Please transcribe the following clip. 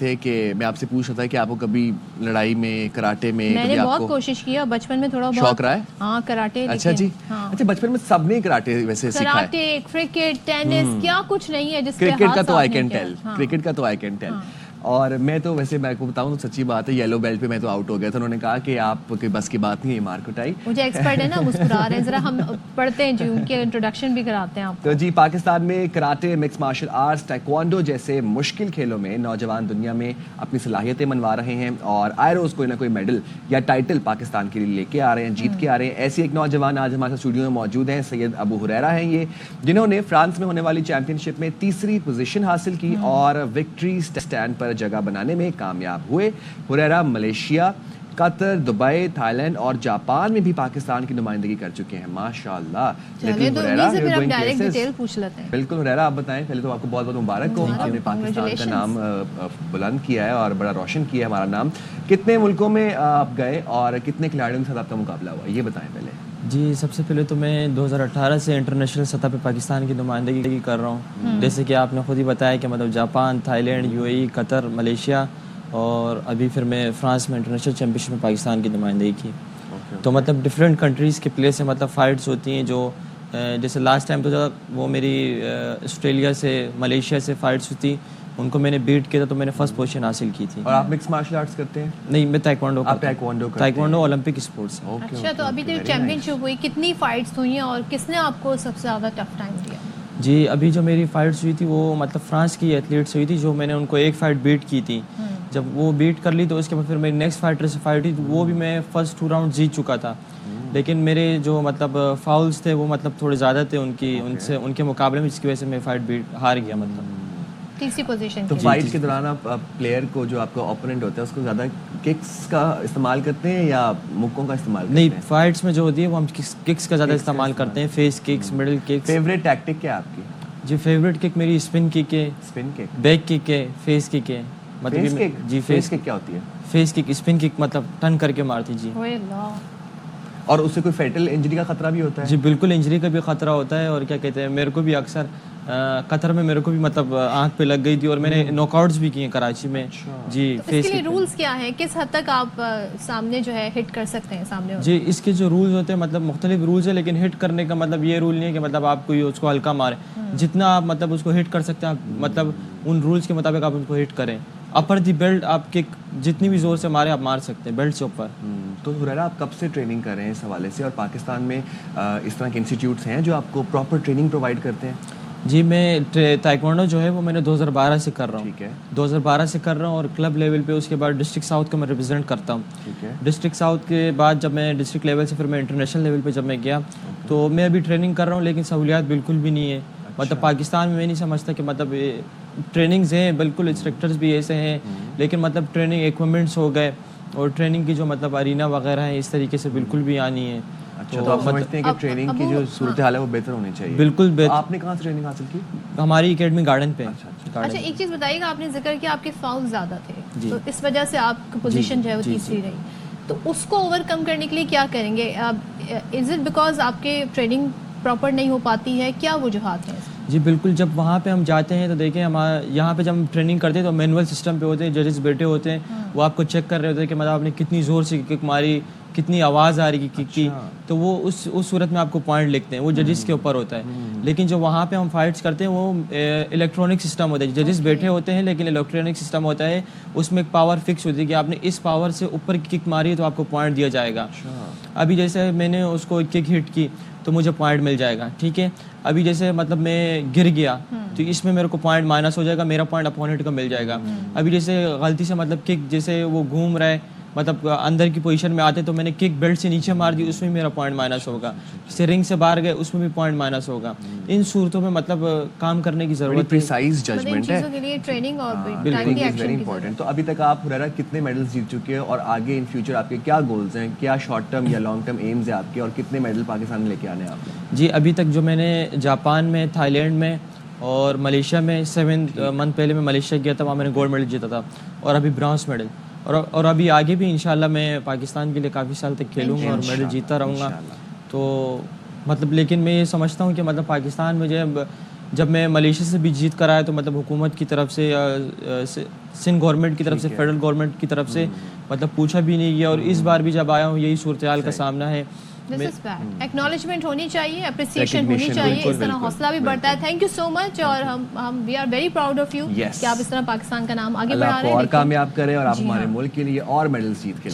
تھے کہ میں آپ سے پوچھ رہا تھا کہ آپ کو کبھی لڑائی میں، کراٹے میں میں نے بہت کوشش کیا بچپن میں، تھوڑا بہت شوق رہا ہے؟ ہاں کراٹے. اچھا جی. اچھا بچپن میں سب نے کراٹے ویسے سیکھا ہے؟ کراٹے، کرکٹ، ٹینس، کیا کچھ نہیں ہے جس پہ کرکٹ کا ہاتھ تو آئی صاف کین نہیں ٹیل، کیا. کرکٹ کا تو آئی کین ٹیل. اور میں تو ویسے میں کو بتاؤں تو سچی بات ہے، یلو بیلٹ پہ میں تو آؤٹ ہو گیا تھا. انہوں نے کہا کہ آپ کے بس کی بات نہیں ہے مار کٹائی. مجھے ایکسپرٹ ہے نا، مسکرا رہے ہیں ذرا، ہم پڑھتے ہیں جی، ان کے انٹروڈکشن بھی کراتے ہیں آپ کو. تو جی پاکستان میں karate, mix martial arts, taekwondo جیسے مشکل کھیلوں میں نوجوان دنیا میں اپنی صلاحیتیں منوا رہے ہیں اور آئے روز کوئی نہ کوئی میڈل یا ٹائٹل پاکستان کے لیے لے کے آ رہے ہیں، جیت کے آ رہے ہیں. ایسی ایک نوجوان آج ہمارے اسٹوڈیو میں موجود ہیں. سید ابو ہریرہ ہیں یہ، جنہوں نے فرانس میں ہونے والی چیمپئن شپ میں تیسری پوزیشن حاصل کی اور وکٹری اسٹینڈ پر جگہ بنانے میں کامیاب ہوئے. ہریرہ ملیشیا، قطر، دبئی، تھائی لینڈ اور جاپان میں بھی پاکستان کی نمائندگی کر چکے ہیں. ماشاء اللہ. لیکن ہریرہ پھر اب ڈائریکٹ ڈیٹیل پوچھ لیتے ہیں. بالکل ہریرہ، آپ بتائیں. پہلے تو آپ کو بہت بہت مبارک ہو، آپ نے پاکستان کا نام بلند کیا ہے اور بڑا روشن کیا ہے ہمارا نام. کتنے ملکوں میں آپ گئے اور کتنے کھلاڑیوں کے ساتھ آپ کا مقابلہ ہوا، یہ بتائیں پہلے. جی سب سے پہلے تو میں 2018 سے انٹرنیشنل سطح پہ پاکستان کی نمائندگی کر رہا ہوں. جیسے کہ آپ نے خود ہی بتایا کہ مطلب Japan, Thailand, U A E, Qatar, Malaysia, اور ابھی پھر میں فرانس میں انٹرنیشنل چیمپئن شپ میں پاکستان کی نمائندگی کی. تو مطلب ڈفرینٹ کنٹریز کے پلیئر سے مطلب فائٹس ہوتی ہیں، جو جیسے لاسٹ ٹائم تو وہ میری آسٹریلیا سے، ملیشیا سے فائٹس ہوتی، ان کو میں نے بیٹ کیا تھا تو میں نے فرسٹ پوزیشن حاصل کی تھی. اور آپ مکس مارشل آرٹس کرتے ہیں؟ نہیں، میں تائیکوانڈو. آپ ٹائیکوانڈو کرتے ہیں؟ تائیکوانڈو اولمپک اسپورٹس ہے. اچھا، تو ابھی تو چیمپئن شپ ہوئی، کتنی فائٹس ہوئی ہیں اور کس نے آپ کو سب سے زیادہ ٹف ٹائم دیا؟ جی ابھی جو میری فائٹس ہوئی تھی وہ مطلب فرانس کی ایتھلیٹس ہوئی تھی، جو میں نے ان کو ایک فائٹ بیٹ کی تھی. جب وہ بیٹ کر لی تو اس کے بعد پھر میری نیکسٹ فائٹر سے فائٹ ہوئی، وہ بھی میں فرسٹ 2 راؤنڈ جیت چکا تھا. لیکن میرے جو مطلب فاؤلس تھے وہ مطلب تھوڑے زیادہ تھے ان کے مقابلے میں، جس کی وجہ سے میں فائٹ ہار گیا. مطلب تیسری پوزیشن. تو فائٹ کے دوران آپ پلیئر کو، جو آپ کا اوپوننٹ ہوتا ہے، اس کو زیادہ ککس کا استعمال کرتے ہیں یا مکوں کا استعمال کرتے ہیں؟ نہیں، فائٹس میں جو ہوتی ہے وہ ہم ککس کا زیادہ استعمال کرتے ہیں، face kicks, middle kicks. Favourite tactic کیا ہے آپ کی؟ جی فیوریٹ کک میری اسپن کک ہے، اسپن کک، بیک کک ہے، فیس کک ہے. مطلب جی فیس کک کیا ہوتی ہے؟ فیس کک، اسپن کک مطلب ٹرن کر کے مارتی. جی اور اس سے کوئی فیٹل انجری کا خطرہ بھی ہوتا ہے؟ جی بالکل، انجری کا بھی خطرہ ہوتا ہے. اور کیا کہتے ہیں، میرے کو بھی اکثر قطر میں میرے کو بھی مطلب آنکھ پہ لگ گئی تھی اور میں نے ناک آؤٹس بھی کیے ہیں کراچی میں. جی اس کے لیے رولز کیا ہیں، کس حد تک آپ سامنے جو ہے ہٹ کر سکتے ہیں سامنے؟ جی اس کے جو رولز ہوتے ہیں مطلب مختلف رولز ہیں، لیکن ہٹ کرنے کا مطلب یہ رول نہیں ہے کہ مطلب آپ کو اس کو ہلکا مارے. جتنا آپ مطلب اس کو ہٹ کر سکتے ہیں آپ مطلب ان رولز کے مطابق آپ ان کو ہٹ کریں. اپر دی بیلٹ آپ کک جتنی بھی زور سے مارے آپ مار سکتے ہیں بیلٹ سے اوپر. تو ہریرہ آپ کب سے ٹریننگ کر رہے ہیں اس حوالے سے، اور پاکستان میں اس طرح کے انسٹیٹیوٹس ہیں جو آپ کو پراپر ٹریننگ پرووائڈ کرتے ہیں؟ جی میں تائیکوانڈو جو ہے وہ میں نے 2012 سے کر رہا ہوں. ٹھیک ہے. 2012 سے کر رہا ہوں اور کلب لیول پہ. اس کے بعد ڈسٹرکٹ ساؤتھ کا میں ریپرزینٹ کرتا ہوں. ٹھیک ہے. ڈسٹرکٹ ساؤتھ کے بعد جب میں ڈسٹرکٹ لیول سے پھر میں انٹرنیشنل لیول پہ جب میں گیا تو میں ابھی ٹریننگ کر رہا ہوں، لیکن سہولیات بالکل بھی نہیں ہے. مطلب پاکستان میں نہیں سمجھتا کہ مطلب ٹریننگز ہیں، بالکل انسٹرکٹرز بھی ایسے ہیں، لیکن مطلب ٹریننگ ایکوپمنٹس ہو گئے اور ٹریننگ کی جو مطلب ارینا وغیرہ ہے اس طریقے سے بالکل بھی آنی ہے. اچھا، تو آپ سمجھتے ہیں کہ ٹریننگ کی جو صورتحال ہے وہ بہتر ہونی چاہیے؟ بالکل بہتر. آپ نے کہاں سے ٹریننگ حاصل کی؟ ہماری اکیڈمی گارڈن پہ. اچھا ایک چیز بتائیے گا، آپ نے ذکر کیا آپ کے فاؤل زیادہ تھے، تو اس وجہ سے آپ کی پوزیشن جو ہے وہ تیسری رہی، تو اس کو اوور کم کرنے کے لیے کیا کریں گے؟ از اٹ بیکاز آپ کے ٹریننگ پراپر نہیں ہو پاتی ہے، کیا وجوہات ہیں؟ جی بالکل، جب وہاں پہ ہم جاتے ہیں تو دیکھیں یہاں پہ جب ہم ٹریننگ کرتے ہیں تو مینول سسٹم پہ ہوتے ہیں، ججز بیٹھے ہوتے ہیں، وہ آپ کو چیک کر رہے ہوتے ہیں کہ مطلب آپ نے کتنی زور سے کک ماری، کتنی آواز آ رہی کک کی، تو وہ اس صورت میں آپ کو پوائنٹ لکھتے ہیں، وہ ججز کے اوپر ہوتا ہے. لیکن جو وہاں پہ ہم فائٹس کرتے ہیں وہ الیکٹرانک سسٹم ہوتا ہے، ججز بیٹھے ہوتے ہیں لیکن الیکٹرانک سسٹم ہوتا ہے، اس میں ایک پاور فکس ہوتی ہے کہ آپ نے اس پاور سے اوپر کک ماری ہے تو آپ کو پوائنٹ دیا جائے گا. ابھی جیسے میں نے اس کو کک ہٹ کی تو مجھے پوائنٹ مل جائے گا. ٹھیک ہے، ابھی جیسے مطلب میں گر گیا تو اس میں میرے کو پوائنٹ مائنس ہو جائے گا، میرا پوائنٹ اپوننٹ کا مل جائے گا. ابھی جیسے غلطی سے مطلب کک جیسے وہ گھوم رہا ہے مطلب اندر کی پوزیشن میں آتے تو میں نے کک بیلٹ سے نیچے مار دی، اس میں میرا پوائنٹ مائنس ہوگا. جیسے رنگ سے باہر گئے اس میں بھی پوائنٹ مائنس ہوگا. ان صورتوں میں مطلب کام کرنے کی ضرورت ہے، پریسائز ججمنٹ ہے، ٹریننگ اور ویری امپورٹنٹ. تو ابھی تک آپ ہریرہ کتنے میڈلز جیت چکے ہیں اور آگے ان فیوچر آپ کے کیا گولز ہیں، کیا شارٹ ٹرم یا لانگ ٹرم ایمز ہیں آپ کے، اور کتنے میڈل پاکستان میں لے کے آنے ہیں آپ نے؟ جی ابھی تک جو میں نے جاپان میں، تھائی لینڈ میں اور ملیشیا میں 7 منتھ پہلے میں ملیشیا گیا تھا، وہاں میں نے گولڈ میڈل جیتا تھا اور ابھی برانز میڈل. اور ابھی آگے بھی انشاءاللہ میں پاکستان کے لیے کافی سال تک کھیلوں گا اور میڈل جیتا رہوں گا. تو مطلب لیکن میں یہ سمجھتا ہوں کہ مطلب پاکستان میں جو جب میں ملیشیا سے بھی جیت کر آیا تو مطلب حکومت کی طرف سے سندھ گورنمنٹ کی طرف سے فیڈرل گورنمنٹ کی طرف سے مطلب پوچھا بھی نہیں گیا, اور اس بار بھی جب آیا ہوں یہی صورتحال کا سامنا ہے. دس از بیڈ. ایکنالجمنٹ ہونی چاہیے, اپریسیشن ہونی چاہیے, اس طرح حوصلہ بھی بڑھتا ہے. تھینک یو سو مچ, اور ہم we are very proud of you کہ آپ اس طرح پاکستان کا نام آگے بڑھا رہے ہیں. اور کامیاب کریں اور آپ ہمارے ملک کے لیے اور میڈلز جیت کے لائیں.